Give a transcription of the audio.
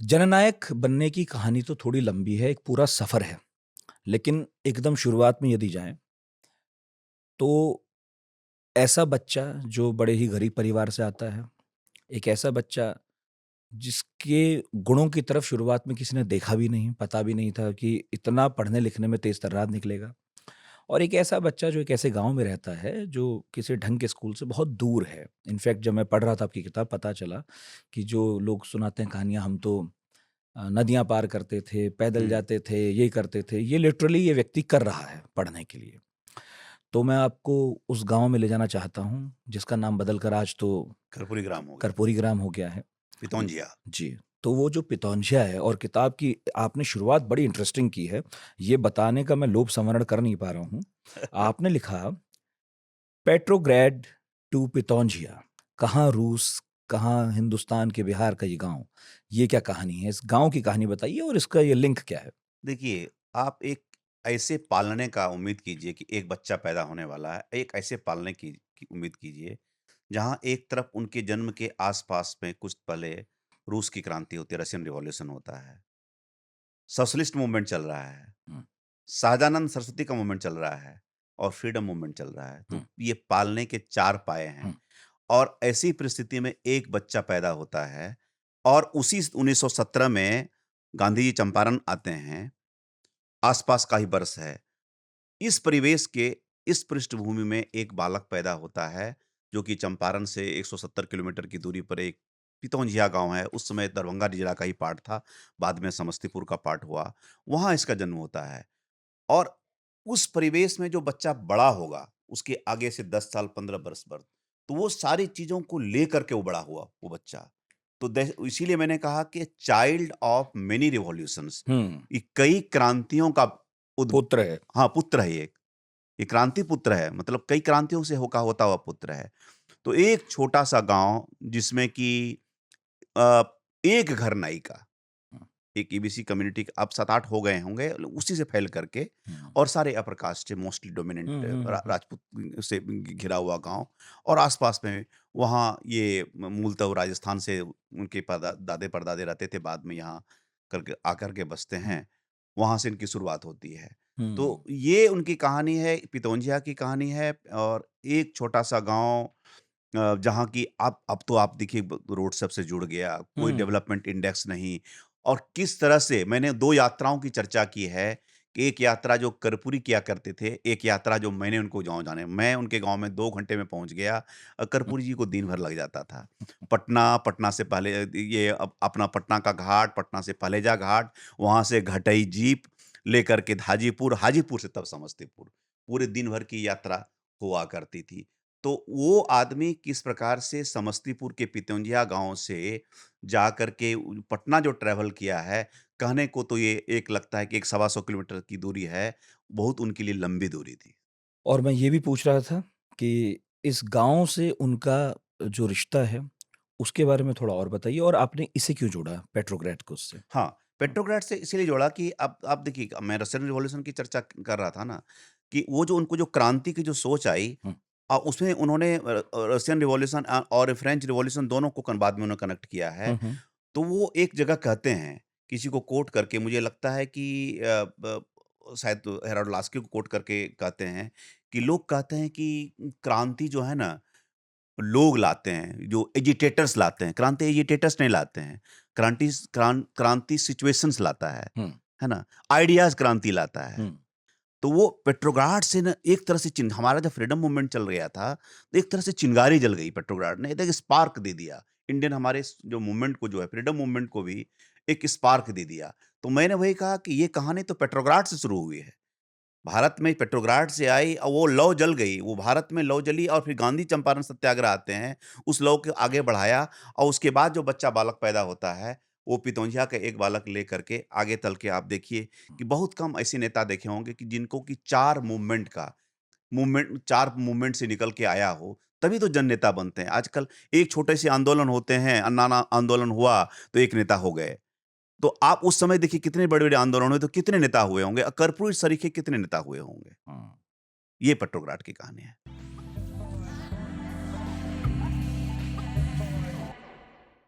जननायक बनने की कहानी तो थोड़ी लंबी है, एक पूरा सफ़र है। लेकिन एकदम शुरुआत में यदि जाएँ, तो ऐसा बच्चा जो बड़े ही गरीब परिवार से आता है, एक ऐसा बच्चा जिसके गुणों की तरफ शुरुआत में किसी ने देखा भी नहीं, पता भी नहीं था कि इतना पढ़ने-लिखने में तेज़-तर्रार निकलेगा। और एक ऐसा बच्चा जो एक ऐसे गाँव में रहता है, जो किसी ढंग के स्कूल से बहुत दूर है। इनफैक्ट जब मैं पढ़ रहा था आपकी किताब, पता चला कि जो लोग सुनाते हैं कहानियाँ, हम तो नदियाँ पार करते थे, पैदल हुँ। जाते थे, ये करते थे। ये लिटरली ये व्यक्ति कर रहा है पढ़ने के लिए। तो मैं आपको उस गाँव में ले जाना चाहता हूँ, जिसका नाम बदल कर आज तो कर्पूरी ग्राम हो गया, कर्पूरी ग्राम हो गया है। पितौंजिया। जी, तो वो जो पितौंजिया है, और किताब की आपने शुरुआत बड़ी इंटरेस्टिंग की है। ये बताने का मैं लोभ संवरण कर नहीं पा रहा हूँ। आपने लिखा, पेट्रोग्रैड टू पितौंजिया, कहाँ रूस, कहाँ हिंदुस्तान के बिहार का ये गाँव। ये क्या कहानी है? इस गाँव की कहानी बताइए और इसका ये लिंक क्या है? देखिए, आप एक ऐसे पालने का उम्मीद कीजिए कि एक बच्चा पैदा होने वाला है, एक ऐसे पालने की उम्मीद कीजिए, जहाँ एक तरफ उनके जन्म के आस-पास में कुछ पहले रूस की क्रांति होती है, रशियन रिवॉल्यूशन होता है, सोशलिस्ट मूवमेंट चल रहा है, हुँ, सहजानंद सरस्वती का मूवमेंट चल रहा है और फ्रीडम मूवमेंट चल रहा है। हुँ, तो ये पालने के 4 पाए हैं हुँ, और ऐसी परिस्थिति में एक बच्चा पैदा होता है और उसी 1917 में गांधी जी चंपारण आते हैं। आस-पास का ही बरस है। इस परिवेश के इस पृष्ठभूमि में एक बालक पैदा होता है, जो कि चंपारण से 170 किलोमीटर की दूरी पर एक पितौंजिया गाँव है। उस समय दरभंगा जिला का ही पार्ट था, बाद में समस्तीपुर का पार्ट हुआ। वहाँ इसका जन्म होता है और उस परिवेश में जो बच्चा बड़ा होगा, उसके आगे से 10 साल, 15 बरस पर, तो वो सारी चीज़ों को लेकर के वो बड़ा हुआ, वो बच्चा। तो इसीलिए मैंने कहा कि चाइल्ड ऑफ मेनी रिवॉल्यूशंस, हुँ, ये कई क्रांतियों का उद पुत्र है। हाँ, पुत्र है ये। ये क्रांति पुत्र है, मतलब कई क्रांतियों से होका होता हुआ पुत्र है। तो एक छोटा-सा गाँव जिसमें कि अ, एक घर नाई का, हुँ, एक ईबीसी कम्युनिटी अब 7-8 हो गए होंगे, उसी से फैल करके हुँ, और सारे अपर कास्ट से मोस्टली डोमिनेंट हुँ, हुँ, हुँ, हुँ, राजपूत से घिरा हुआ गाँव और आस-पास में वहाँ ये मूलतः वो राजस्थान से उनके दादे-परदादे रहते थे, बाद में यहाँ करके आकर के बसते हुँ, हैं। वहाँ से इनकी शुरुआत होती है। हुँ, तो ये उनकी कहानी है, पितौंजिया की कहानी है और एक छोटा-सा गाँव जहाँ की अब तो आप देखिए रोड सबसे जुड़ गया, कोई हुँ, डेवलपमेंट इंडेक्स नहीं और किस तरह से मैंने 2 यात्राओं की चर्चा की है, कि एक यात्रा जो कर्पूरी किया करते थे, एक यात्रा जो मैंने उनको गाँव जाने मैं उनके गाँव में 2 घंटे में पहुँच गया कर्पूरी जी को दिन भर लग जाता था। पटना, पटना से पहले ये अपना पटना का घाट, पटना से पलेजा घाट, वहाँ से घटई जीप लेकर के हाजीपुर, हाजीपुर से तब समस्तीपुर, पूरे दिन भर की यात्रा हुआ करती थी। तो वो आदमी किस प्रकार से समस्तीपुर के पितौंजिया गाँव से जाकर के पटना जो ट्रैवल किया है, कहने को तो ये एक लगता है कि एक सवा सौ किलोमीटर की दूरी है, बहुत उनके लिए लंबी दूरी थी। और मैं ये भी पूछ रहा था कि इस गाँव से उनका जो रिश्ता है, उसके बारे में थोड़ा और बताइए, और आपने इसे क्यों जोड़ा पेट्रोग्रैड को उससे? हाँ, हुँ, पेट्रोग्राड से इसीलिए जोड़ा कि अब आप देखिए मैं रशियन रिवॉल्यूशन की चर्चा कर रहा था ना, कि वो जो उनको जो क्रांति की जो सोच आई हुँ, उसमें उन्होंने रशियन रिवॉल्यूशन और फ्रेंच रिवॉल्यूशन दोनों को बाद में उन्होंने कनेक्ट किया है। हुँ, हुँ, तो वो एक जगह कहते हैं, किसी को कोट करके मुझे लगता है कि शायद हेराल्ड लास्की को कोट करके कहते हैं कि लोग कहते हैं कि क्रांति जो है ना, लोग लाते हैं, जो एजिटेटर्स लाते हैं, क्रांति एजिटेटर्स नहीं लाते हैं। क्रांति सिचुएशंस लाता हुँ, है ना? आइडियाज़ क्रांति लाता है। हुँ, तो वो पेट्रोग्राड से ना एक तरह से हमारा जब फ्रीडम मूवमेंट चल गया था, तो एक तरह से चिंगारी जल गई पेट्रोग्राड ने, एक स्पार्क दे दिया। इंडियन हमारे जो मूवमेंट को जो है फ्रीडम मूवमेंट को भी एक स्पार्क दे दिया। तो मैंने वही कहा कि ये कहानी तो पेट्रोग्राड से शुरू हुई है। भारत में पेट्रोग्राड से आई और वो लौ जल गई। वो भारत में लौ जली और फिर गांधी चंपारण सत्याग्रह आते हैं, उस लौ को आगे बढ़ाया और उसके बाद जो बच्चा बालक पैदा होता है, वो पितौंजिया का एक बालक लेकर के आगे तल के आप देखिए कि बहुत कम ऐसे नेता देखे होंगे कि जिनको कि 4 मूवमेंट से निकल के आया हो, तभी तो जन नेता बनते हैं। आजकल एक छोटे से आंदोलन होते हैं, अन्ना आंदोलन हुआ तो एक नेता हो गए। तो आप उस समय देखिए कितने बड़े-बड़े आंदोलन हुए तो कितने नेता हुए होंगे, कर्पूरी सरीखे कितने नेता हुए होंगे। हुँ। ये पेट्रोग्राड की कहानी है।